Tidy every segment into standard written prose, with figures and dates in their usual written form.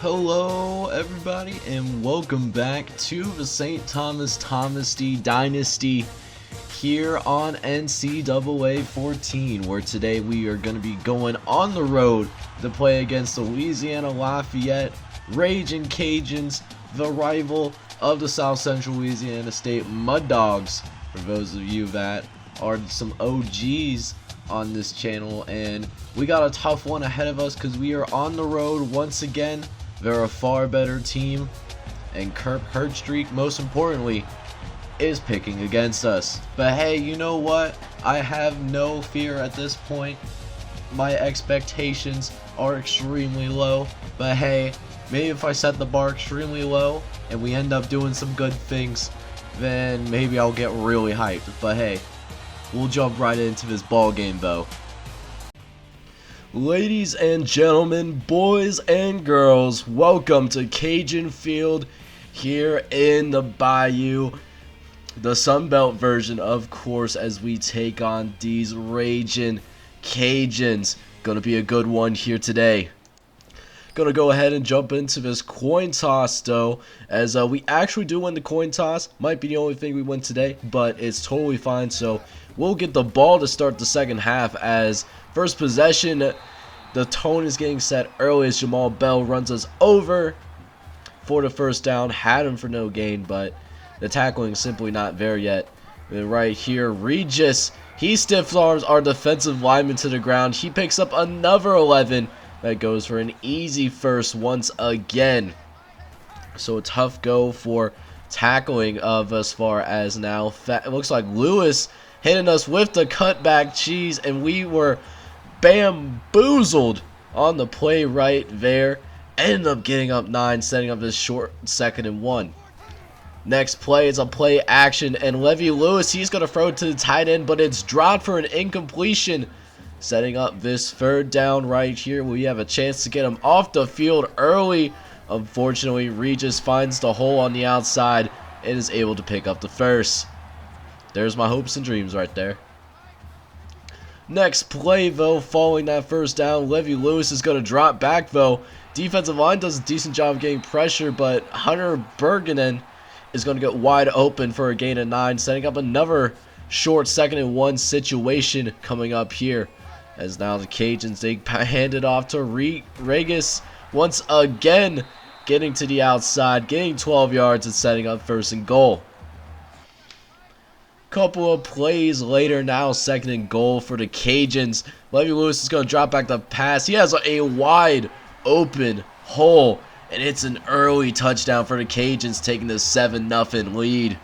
Hello everybody and welcome back to the St. Thomas Dynasty here on NCAA 14, where today we are going to be going on the road to play against the Louisiana Lafayette Rajan Cajans, the rival of the South Central Louisiana State Mud Dogs, for those of you that are some OGs on this channel. And we got a tough one ahead of us because we are on the road once again. They're a far better team, and Kirk Herdstreak, most importantly, is picking against us. But hey, you know what? I have no fear at this point. My expectations are extremely low, but hey, maybe if I set the bar extremely low and we end up doing some good things, then maybe I'll get really hyped. But hey, we'll jump right into this ball game though. Ladies and gentlemen, boys and girls, welcome to Cajun Field here in the Bayou, the Sunbelt version, of course, as we take on these Rajan Cajans. Gonna be a good one here today. Gonna go ahead and jump into this coin toss though, as we actually do win the coin toss. Might be the only thing we win today, but it's totally fine. So we'll get the ball to start the second half. As first possession, the tone is getting set early as Jamal Bell runs us over for the first down. Had him for no gain, but the tackling is simply not there yet. And right here, Regis, he stiff arms our defensive lineman to the ground. He picks up another 11. That goes for an easy first once again. So a tough go for tackling of as far as now. It looks like Lewis hitting us with the cutback cheese, and we were bamboozled on the play right there. Ended up getting up 9, setting up this short 2nd and 1. Next play is a play action, and Levy Lewis, he's going to throw it to the tight end, but it's dropped for an incompletion. Setting up this 3rd down right here. We have a chance to get him off the field early. Unfortunately, Regis finds the hole on the outside and is able to pick up the first. There's my hopes and dreams right there. Next play, though, following that 1st down, Levy Lewis is going to drop back, though. Defensive line does a decent job of getting pressure, but Hunter Bergenen is going to get wide open for a gain of 9, setting up another short 2nd and 1 situation coming up here. As now the Cajuns, they hand it off to Regis once again, getting to the outside, getting 12 yards and setting up 1st and goal. Couple of plays later now, 2nd and goal for the Cajuns. Levy Lewis is going to drop back the pass. He has a wide open hole, and it's an early touchdown for the Cajuns, taking the 7-0 lead.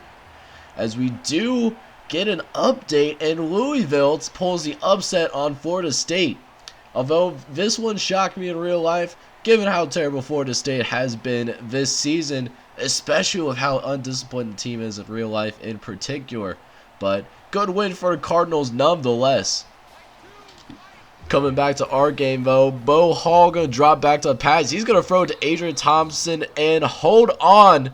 As we do get an update, and Louisville pulls the upset on Florida State. Although this one shocked me in real life, given how terrible Florida State has been this season, especially with how undisciplined the team is in real life in particular. But good win for the Cardinals nonetheless. Coming back to our game though, Bo Hall going to drop back to the pass. He's going to throw it to Adrian Thompson and hold on.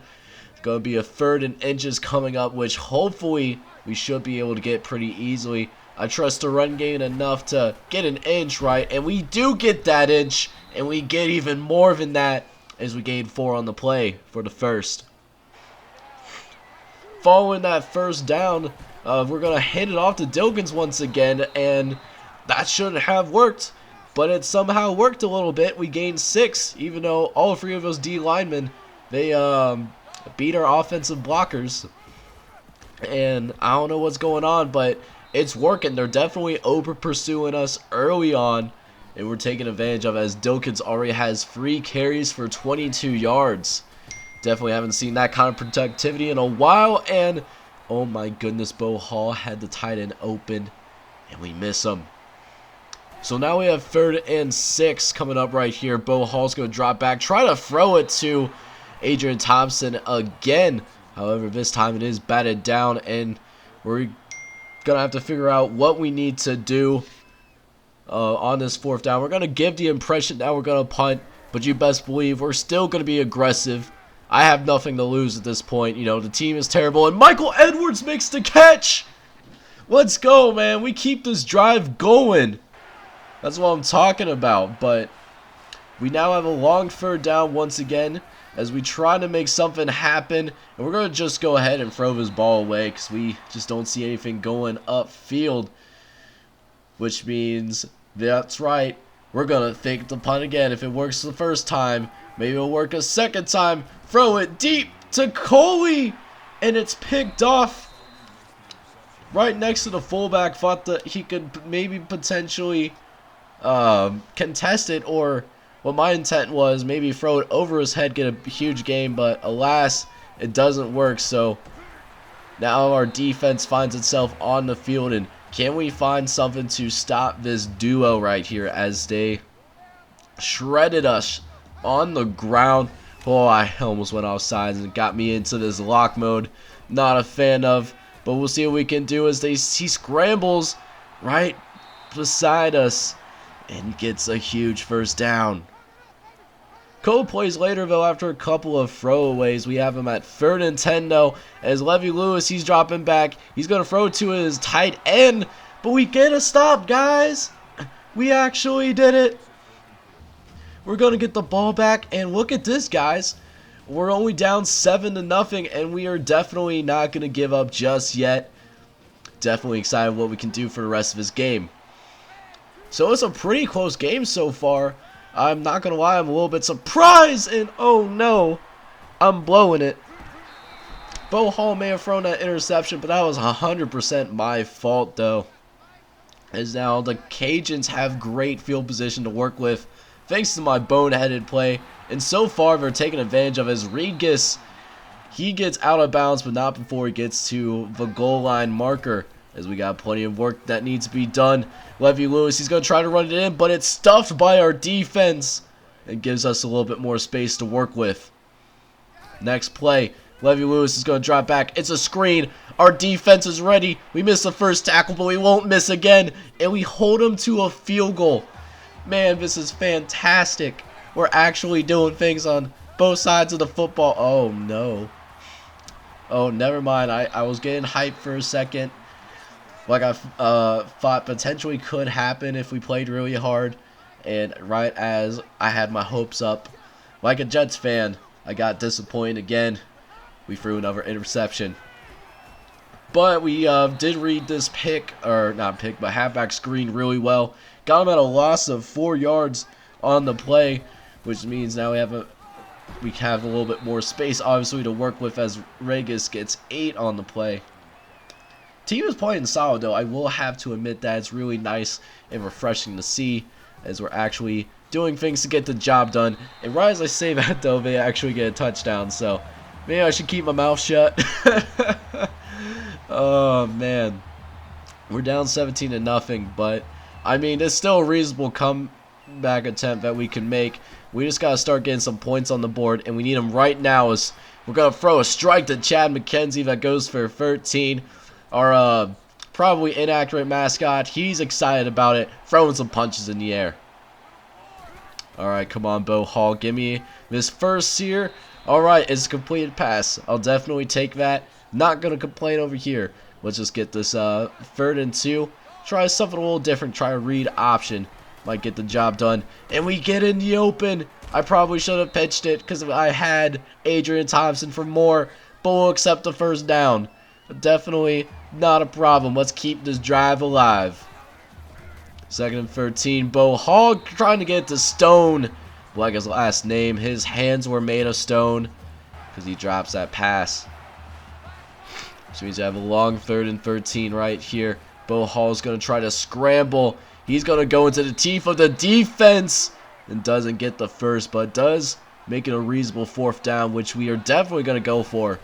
It's going to be a 3rd and inches coming up, which hopefully we should be able to get pretty easily. I trust the run game enough to get an inch right, and we do get that inch, and we get even more than that as we gain 4 on the play for the first. Following that 1st down, we're going to hand it off to Dilkins once again, and that shouldn't have worked, but it somehow worked a little bit. We gained 6, even though all 3 of those D linemen, they beat our offensive blockers. And I don't know what's going on, but it's working. They're definitely over pursuing us early on, and we're taking advantage of it, as Dilkins already has 3 carries for 22 yards. Definitely haven't seen that kind of productivity in a while, and oh my goodness, Bo Hall had the tight end open, and we miss him. So now we have 3rd and 6 coming up right here. Bo Hall's going to drop back, try to throw it to Adrian Thompson again. However, this time it is batted down, and we're going to have to figure out what we need to do on this 4th down. We're going to give the impression that we're going to punt, but you best believe we're still going to be aggressive. I have nothing to lose at this point. You know, the team is terrible, and Michael Edwards makes the catch. Let's go, man. We keep this drive going. That's what I'm talking about, but We now have a long third down once again as we try to make something happen. And we're going to just go ahead and throw this ball away because we just don't see anything going upfield. Which means, that's right, we're going to think the punt again. If it works the first time, maybe it'll work a second time. Throw it deep to Coley. And it's picked off right next to the fullback. Thought that he could maybe potentially contest it, or what my intent was, maybe throw it over his head, get a huge gain, but alas, it doesn't work. So now our defense finds itself on the field, and can we find something to stop this duo right here as they shredded us on the ground. Oh, I almost went offside and got me into this lock mode. Not a fan of, but we'll see what we can do as he scrambles right beside us and gets a huge first down. Cole plays later, though, after a couple of throwaways. We have him at 3rd and 10, though, as Levy Lewis, he's dropping back. He's going to throw it to his tight end, but we get a stop, guys. We actually did it. We're going to get the ball back, and look at this, guys. We're only down 7-0, and we are definitely not going to give up just yet. Definitely excited what we can do for the rest of this game. So it's a pretty close game so far. I'm not going to lie, I'm a little bit surprised, and oh no, I'm blowing it. Bo Hall may have thrown that interception, but that was 100% my fault, though. As now the Cajuns have great field position to work with, thanks to my boneheaded play. And so far, they're taking advantage of as Regis, he gets out of bounds, but not before he gets to the goal line marker. As we got plenty of work that needs to be done. Levy Lewis, he's going to try to run it in, but it's stuffed by our defense. And gives us a little bit more space to work with. Next play, Levy Lewis is going to drop back. It's a screen. Our defense is ready. We missed the first tackle, but we won't miss again. And we hold him to a field goal. Man, this is fantastic. We're actually doing things on both sides of the football. Oh, no. Oh, never mind. I was getting hyped for a second. Like I thought potentially could happen if we played really hard. And right as I had my hopes up, like a Jets fan, I got disappointed again. We threw another interception. But we did read this pick, or not pick, but halfback screen really well. Got him at a loss of 4 yards on the play, which means now we have a little bit more space, obviously, to work with as Regis gets 8 on the play. Team is playing solid, though. I will have to admit that it's really nice and refreshing to see as we're actually doing things to get the job done. And right as I say that, though, they actually get a touchdown. So maybe I should keep my mouth shut. Oh, man. We're down 17-0, but I mean, it's still a reasonable comeback attempt that we can make. We just got to start getting some points on the board, and we need them right now. As we're going to throw a strike to Chad McKenzie that goes for 13. Our probably inaccurate mascot, he's excited about it, throwing some punches in the air. Alright, come on, Bo Hall, give me this first here. Alright, it's a completed pass. I'll definitely take that. Not going to complain over here. Let's just get this 3rd and 2. Try something a little different, try a read option. Might get the job done. And we get in the open. I probably should have pitched it because I had Adrian Thompson for more, but we'll accept the first down. Definitely not a problem. Let's keep this drive alive. 2nd and 13. Bo Hall trying to get to Stone. Like his last name. His hands were made of stone because he drops that pass. Which means I have a long 3rd and 13 right here. Bo Hall's going to try to scramble. He's going to go into the teeth of the defense. And doesn't get the first, but does make it a reasonable 4th down, which we are definitely going to go for.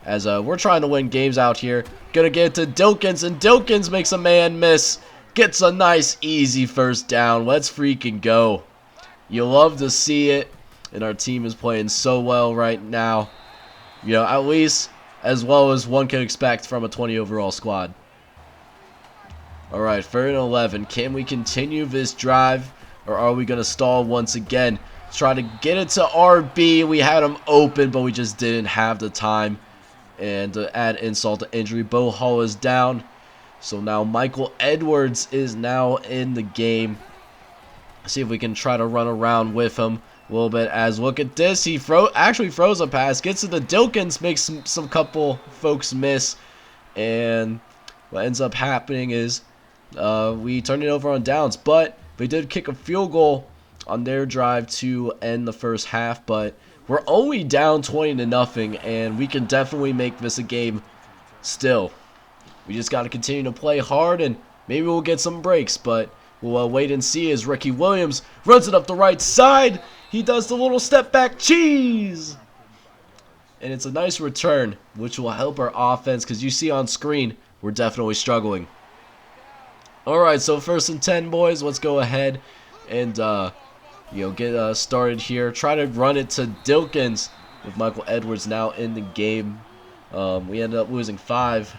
As we're trying to win games out here. Gonna get it to Dilkins, and Dilkins makes a man miss. Gets a nice, easy 1st down. Let's freaking go. You love to see it. And our team is playing so well right now. You know, at least as well as one can expect from a 20 overall squad. Alright, 3rd and 11. Can we continue this drive? Or are we gonna stall once again? Try to get it to RB. We had him open, but we just didn't have the time. And to add insult to injury, Bo Hall is down. So now Michael Edwards is now in the game. See if we can try to run around with him a little bit. As look at this, he actually froze a pass, gets to the Dilkins, makes some couple folks miss, and what ends up happening is we turn it over on downs. But they did kick a field goal on their drive to end the first half, but we're only down 20-0, and we can definitely make this a game still. We just got to continue to play hard, and maybe we'll get some breaks, but we'll wait and see as Ricky Williams runs it up the right side. He does the little step back cheese. And it's a nice return, which will help our offense, because you see on screen, we're definitely struggling. Alright, so 1st and 10, boys. Let's go ahead and get started here. Try to run it to Dilkins with Michael Edwards now in the game. We ended up losing 5.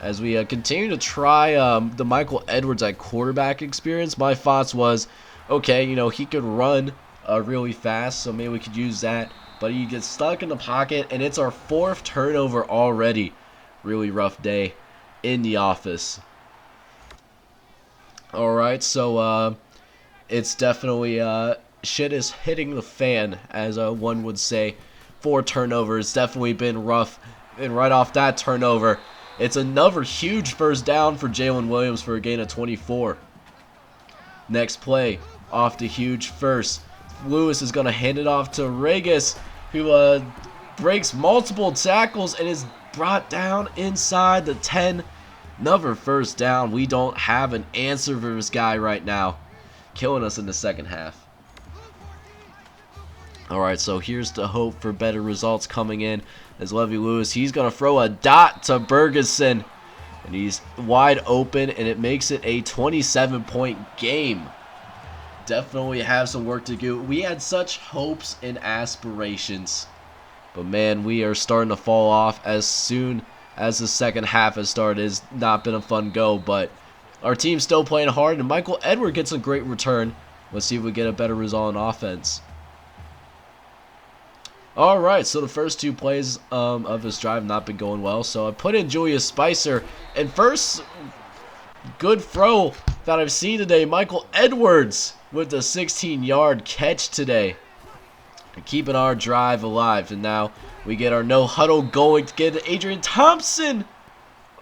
As we continue to try the Michael Edwards at quarterback experience, my thoughts was, okay, he could run really fast, so maybe we could use that. But he gets stuck in the pocket, and it's our 4th turnover already. Really rough day in the office. Alright, so it's definitely shit is hitting the fan, as one would say. 4 turnovers, definitely been rough. And right off that turnover, it's another huge first down for Jalen Williams for a gain of 24. Next play, off the huge first. Lewis is going to hand it off to Regis, who breaks multiple tackles and is brought down inside the 10. Another first down. We don't have an answer for this guy right now. Killing us in the second half. Alright, so here's the hope for better results coming in. As Levy Lewis, he's going to throw a dot to Bergeson. And he's wide open, and it makes it a 27-point game. Definitely have some work to do. We had such hopes and aspirations. But man, we are starting to fall off as soon as the second half has started. It's not been a fun go, but our team's still playing hard, and Michael Edwards gets a great return. Let's see if we get a better result on offense. Alright, so the first 2 plays of this drive not been going well. So I put in Julius Spicer, and first good throw that I've seen today, Michael Edwards with the 16-yard catch today. Keeping our drive alive, and now we get our no huddle going to get Adrian Thompson.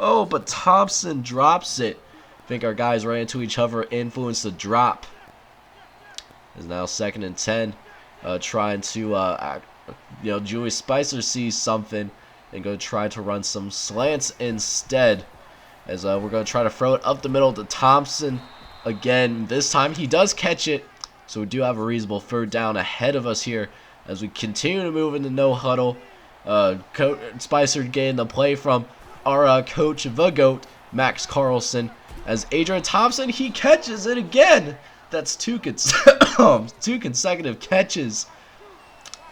Oh, but Thompson drops it. I think our guys ran into each other, influenced the drop. It's now 2nd and 10, trying to Julius Spicer sees something and go try to run some slants instead. As we're going to try to throw it up the middle to Thompson again. This time he does catch it, so we do have a reasonable 3rd down ahead of us here as we continue to move into no huddle. Spicer getting the play from our coach, the GOAT, Max Carlson. As Adrian Thompson, he catches it again. That's 2 consecutive catches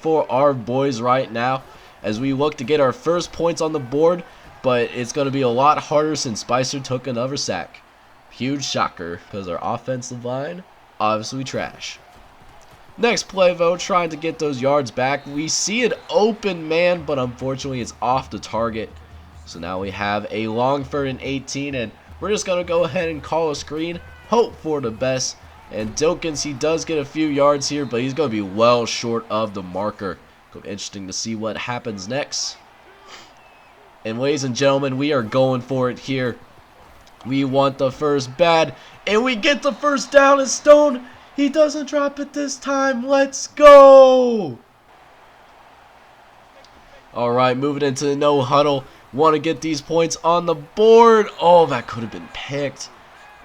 for our boys right now as we look to get our first points on the board, but it's going to be a lot harder since Spicer took another sack. Huge shocker, because our offensive line, obviously trash. Next play, though, trying to get those yards back. We see an open man, but unfortunately it's off the target. So now we have a long 3rd and 18, and we're just going to go ahead and call a screen, hope for the best. And Dilkins, he does get a few yards here, but he's going to be well short of the marker. Interesting to see what happens next. And ladies and gentlemen, we are going for it here. We want the first bad, and we get the first down. And Stone, he doesn't drop it this time. Let's go. All right, moving into the no huddle. Want to get these points on the board. Oh, that could have been picked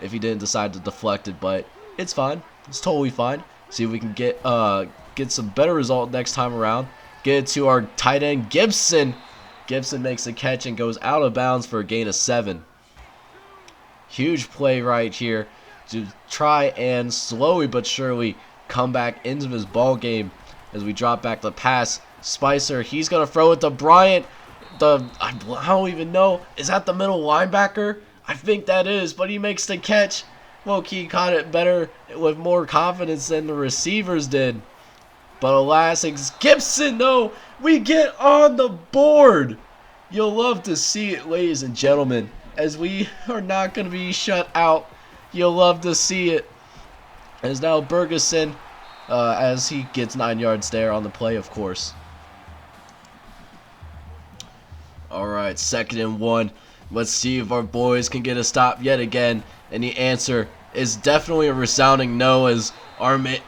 if he didn't decide to deflect it, but it's fine. It's totally fine. See if we can get some better result next time around. Get it to our tight end, Gibson. Gibson makes a catch and goes out of bounds for a gain of 7. Huge play right here to try and slowly but surely come back into this ball game as we drop back the pass. Spicer, he's going to throw it to Bryant. I don't even know. Is that the middle linebacker? I think that is, but he makes the catch. Low-key caught it better with more confidence than the receivers did. But alas, it's Gibson, though. We get on the board. You'll love to see it, ladies and gentlemen, as we are not going to be shut out. You'll love to see it. And it's now Bergeson as he gets 9 yards there on the play, of course. Alright, 2nd and 1. Let's see if our boys can get a stop yet again. And the answer is definitely a resounding no, as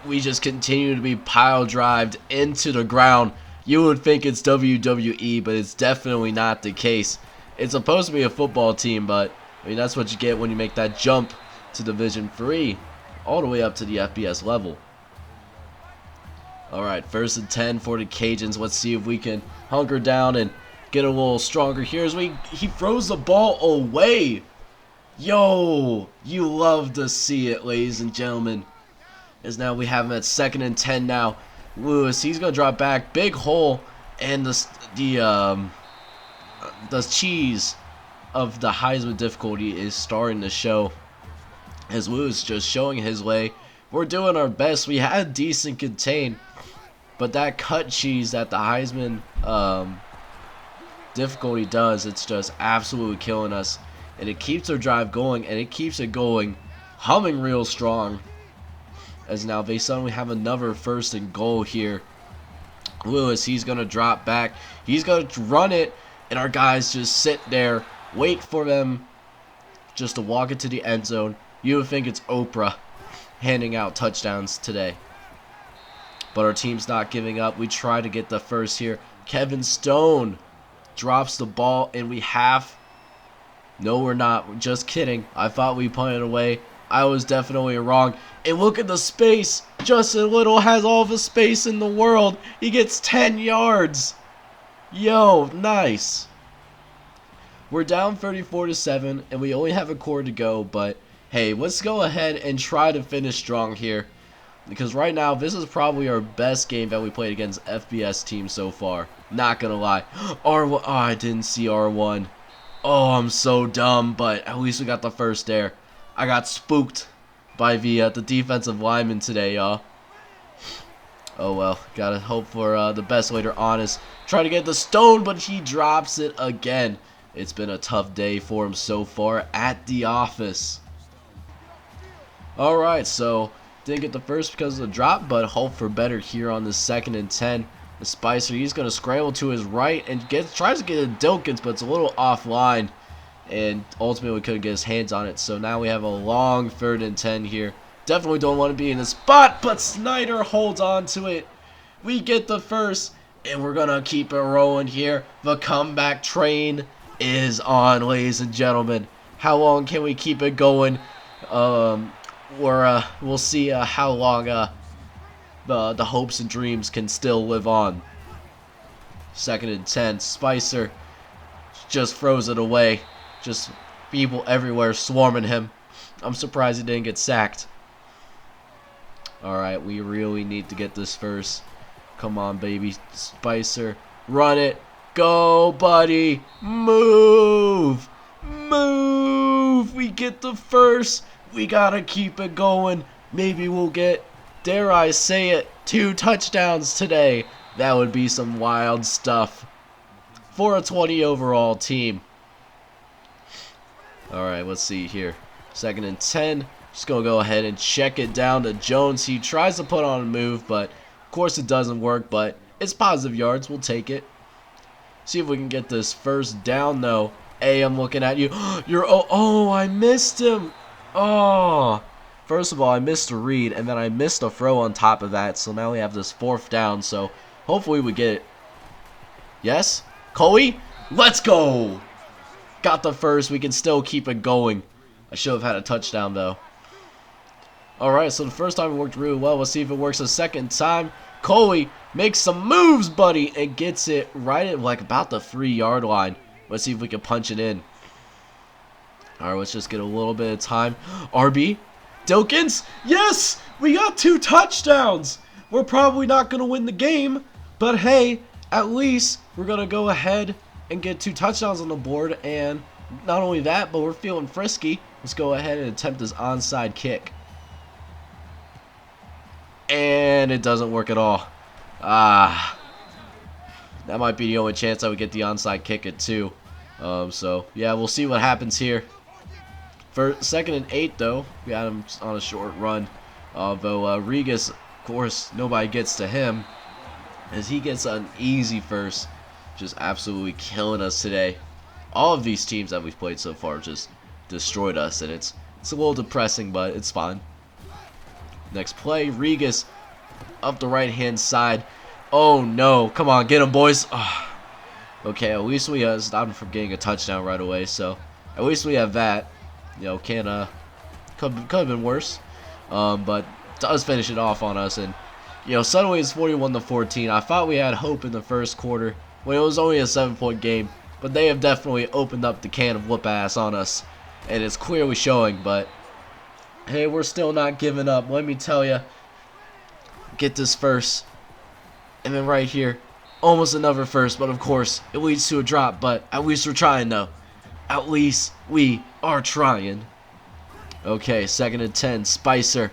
we just continue to be pile drived into the ground. You would think it's WWE, but it's definitely not the case. It's supposed to be a football team, but I mean that's what you get when you make that jump to Division 3 all the way up to the FBS level. Alright, 1st and 10 for the Cajuns. Let's see if we can hunker down and get a little stronger here as he throws the ball away. Yo, you love to see it, ladies and gentlemen. As now we have him at 2nd and 10 now. Lewis, he's gonna drop back, big hole, and the cheese of the Heisman difficulty is starting to show. As Lewis just showing his way. We're doing our best. We had decent contain, but that cut cheese that the Heisman difficulty does, it's just absolutely killing us. And it keeps our drive going, and it keeps it going, humming real strong. As now they suddenly have another 1st and goal here. Lewis, he's going to drop back. He's going to run it, and our guys just sit there, wait for them just to walk into the end zone. You would think it's Oprah handing out touchdowns today. But our team's not giving up. We try to get the first here. Kevin Stone drops the ball, and we have... No, we're not. Just kidding. I thought we punted away. I was definitely wrong. And look at the space. Justin Little has all the space in the world. He gets 10 yards. Yo, nice. We're down 34-7, and we only have a quarter to go. But, hey, let's go ahead and try to finish strong here. Because right now, this is probably our best game that we played against FBS teams so far. Not gonna lie. R1. Oh, I didn't see R1. Oh, I'm so dumb, but at least we got the first there. I got spooked by the defensive lineman today, y'all. Oh well, gotta hope for the best later on. Is trying to get the Stone, but he drops it again. It's been a tough day for him so far at the office. Alright, so didn't get the first because of the drop, but hope for better here on the 2nd and 10. The Spicer, he's going to scramble to his right and tries to get a Dilkins, but it's a little offline. And ultimately couldn't get his hands on it. So now we have a long 3rd and 10 here. Definitely don't want to be in the spot, but Snyder holds on to it. We get the first, and we're going to keep it rolling here. The comeback train is on, ladies and gentlemen. How long can we keep it going? We'll see how long the hopes and dreams can still live on. 2nd and 10. Spicer just throws it away. Just people everywhere swarming him. I'm surprised he didn't get sacked. Alright, we really need to get this first. Come on, baby. Spicer. Run it. Go, buddy. Move. Move. We get the first. We gotta keep it going. Maybe we'll get, dare I say it, 2 touchdowns today. That would be some wild stuff for a 20 overall team. Alright, let's see here. 2nd and 10. Just going to go ahead and check it down to Jones. He tries to put on a move, but of course it doesn't work. But it's positive yards. We'll take it. See if we can get this first down, though. Hey, I'm looking at you. Oh, I missed him. Oh. First of all, I missed a read, and then I missed a throw on top of that. So now we have this 4th down. So hopefully we get it. Yes? Coley? Let's go. Got the first. We can still keep it going. I should have had a touchdown, though. Alright, so the first time it worked really well. Let's see if it works a second time. Coley makes some moves, buddy, and gets it right at like about the 3-yard line. Let's see if we can punch it in. Alright, let's just get a little bit of time. RB? Dilkins? Yes! We got 2 touchdowns! We're probably not going to win the game, but hey, at least we're going to go ahead and get 2 touchdowns on the board, and not only that, but we're feeling frisky. Let's go ahead and attempt this onside kick. And it doesn't work at all. That might be the only chance I would get the onside kick at 2. So, yeah, we'll see what happens here. For 2nd and 8, though, we got him on a short run. Although Regas, of course, nobody gets to him, as he gets an easy first, just absolutely killing us today. All of these teams that we've played so far just destroyed us, and it's a little depressing, but it's fine. Next play, Regas up the right-hand side. Oh no, come on, get him, boys. Oh. Okay, at least we stopped him from getting a touchdown right away, so at least we have that. You know, could have been worse, but does finish it off on us, and you know, suddenly it's 41-14. I thought we had hope in the first quarter when it was only a 7-point game, but they have definitely opened up the can of whoop ass on us, and it's clearly showing. But hey, we're still not giving up. Let me tell you, get this first, and then right here, almost another first, but of course it leads to a drop. But at least we're trying, though. At least we are trying. Okay, 2nd and 10. Spicer,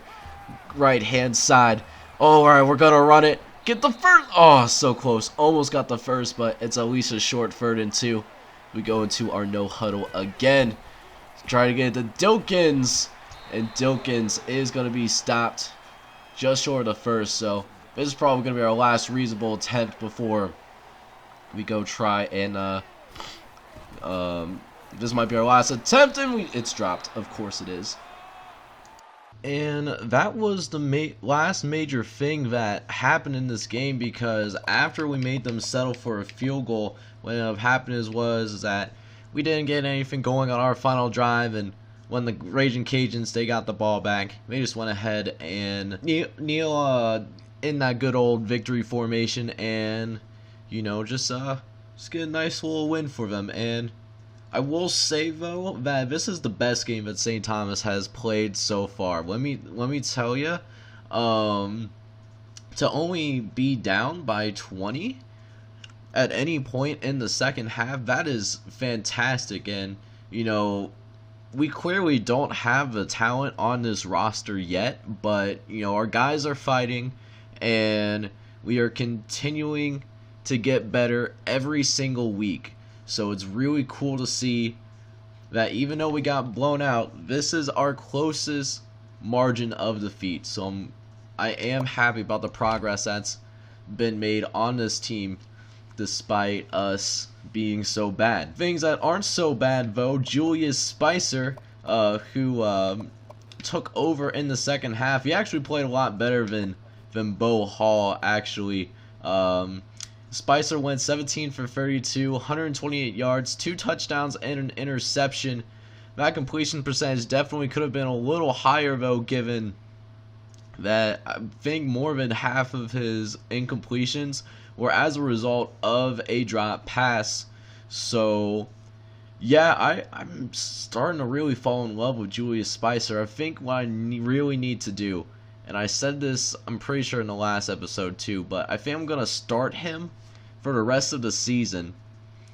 right hand side. Oh, alright, we're gonna run it. Get the first. Oh, so close. Almost got the first, but it's at least a short 3rd and 2. We go into our no huddle again. Try to get it to Dilkins. And Dilkins is going to be stopped just short of the first. So this is probably going to be our last reasonable attempt before we go try and this might be our last attempt, and it's dropped. Of course it is. And that was the last major thing that happened in this game, because after we made them settle for a field goal, what ended up happening was that we didn't get anything going on our final drive, and when the Rajan Cajans, they got the ball back, they just went ahead and kneel in that good old victory formation, and you know, just get a nice little win for them. And I will say though that this is the best game that St. Thomas has played so far. Let me tell you, to only be down by 20 at any point in the second half, that is fantastic. And you know, we clearly don't have the talent on this roster yet, but you know, our guys are fighting, and we are continuing to get better every single week. So it's really cool to see that even though we got blown out, this is our closest margin of defeat. So I am happy about the progress that's been made on this team despite us being so bad. Things that aren't so bad though, Julius Spicer, who took over in the second half. He actually played a lot better than Bo Hall actually. Spicer went 17 for 32, 128 yards, 2 touchdowns, and an interception. That completion percentage definitely could have been a little higher, though, given that I think more than half of his incompletions were as a result of a drop pass. So, yeah, I'm starting to really fall in love with Julius Spicer. I think what I really need to do, and I said this, I'm pretty sure in the last episode too, but I think I'm going to start him for the rest of the season,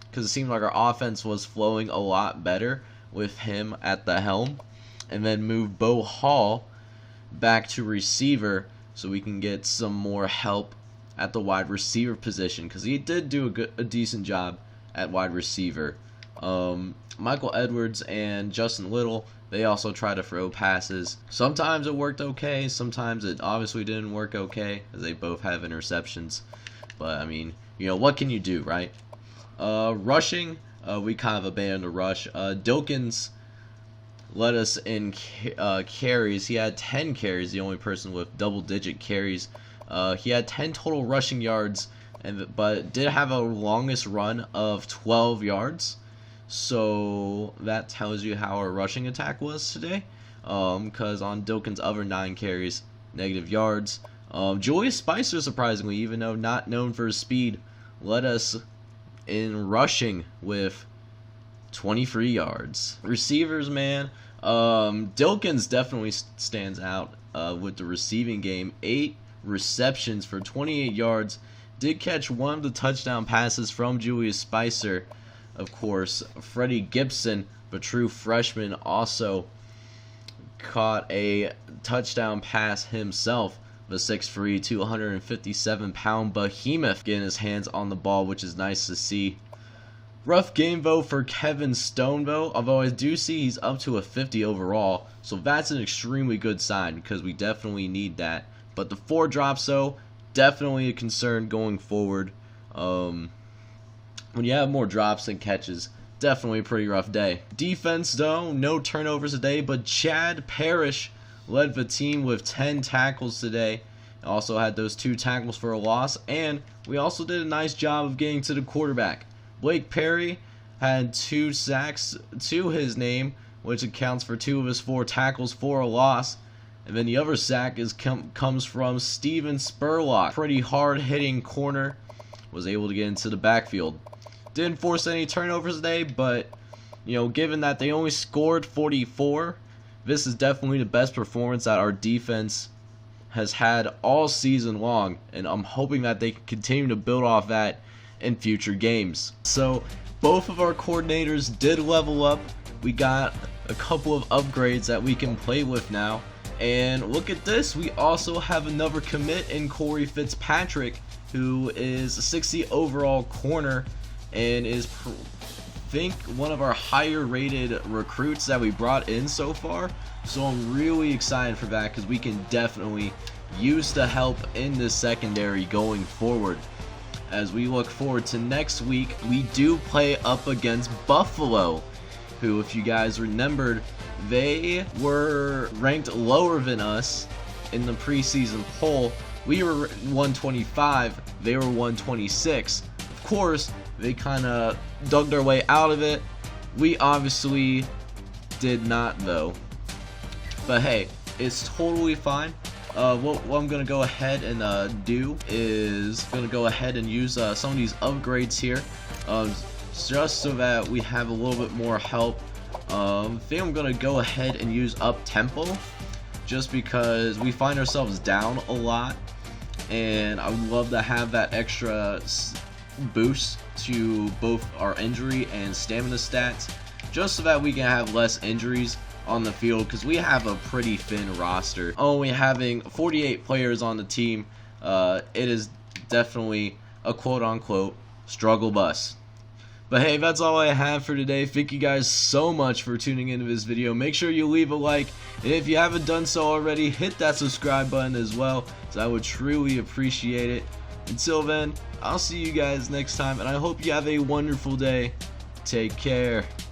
because it seemed like our offense was flowing a lot better with him at the helm, and then move Bo Hall back to receiver so we can get some more help at the wide receiver position, because he did do a decent job at wide receiver. Michael Edwards and Justin Little, they also try to throw passes. Sometimes it worked okay, sometimes it obviously didn't work okay, as they both have interceptions. But I mean, you know, what can you do, right? Rushing, we kind of abandoned the rush. Dilkins led us in carries. He had 10 carries, the only person with double-digit carries. He had 10 total rushing yards, but did have a longest run of 12 yards. So that tells you how our rushing attack was today. Because on Dilkins' other 9 carries, negative yards. Julius Spicer, surprisingly, even though not known for his speed, led us in rushing with 23 yards. Receivers, man, Dilkins definitely stands out with the receiving game. 8 receptions for 28 yards. Did catch one of the touchdown passes from Julius Spicer. Of course, Freddie Gibson, the true freshman, also caught a touchdown pass himself. The 6'3", 257-pound behemoth getting his hands on the ball, which is nice to see. Rough game though for Kevin Stone though, although I do see he's up to a 50 overall, so that's an extremely good sign because we definitely need that. But the 4 drops though, definitely a concern going forward. When you have more drops than catches, definitely a pretty rough day. Defense though, no turnovers today, but Chad Parrish led the team with 10 tackles today. Also had those 2 tackles for a loss, and we also did a nice job of getting to the quarterback. Blake Perry had 2 sacks to his name, which accounts for 2 of his 4 tackles for a loss. And then the other sack comes from Steven Spurlock. Pretty hard-hitting corner. Was able to get into the backfield. Didn't force any turnovers today, but given that they only scored 44, this is definitely the best performance that our defense has had all season long, and I'm hoping that they can continue to build off that in future games. So both of our coordinators did level up. We got a couple of upgrades that we can play with now, and look at this, we also have another commit in Corey Fitzpatrick, who is a 60 overall corner and is I think one of our higher rated recruits that we brought in so far. So I'm really excited for that because we can definitely use the help in the secondary going forward. As we look forward to next week, we do play up against Buffalo, who, if you guys remembered, they were ranked lower than us in the preseason poll. We were 125, they were 126. Of course, they kind of dug their way out of it. We obviously did not though. But hey, it's totally fine. What I'm going to go ahead and do is going to go ahead and use some of these upgrades here, just so that we have a little bit more help. I think I'm going to go ahead and use up tempo, just because we find ourselves down a lot, and I would love to have that extra boost to both our injury and stamina stats, just so that we can have less injuries on the field, because we have a pretty thin roster. Only having 48 players on the team, it is definitely a quote-unquote struggle bus. But hey, that's all I have for today. Thank you guys so much for tuning into this video. Make sure you leave a like, and if you haven't done so already, hit that subscribe button as well, so I would truly appreciate it. Until then, I'll see you guys next time, and I hope you have a wonderful day. Take care.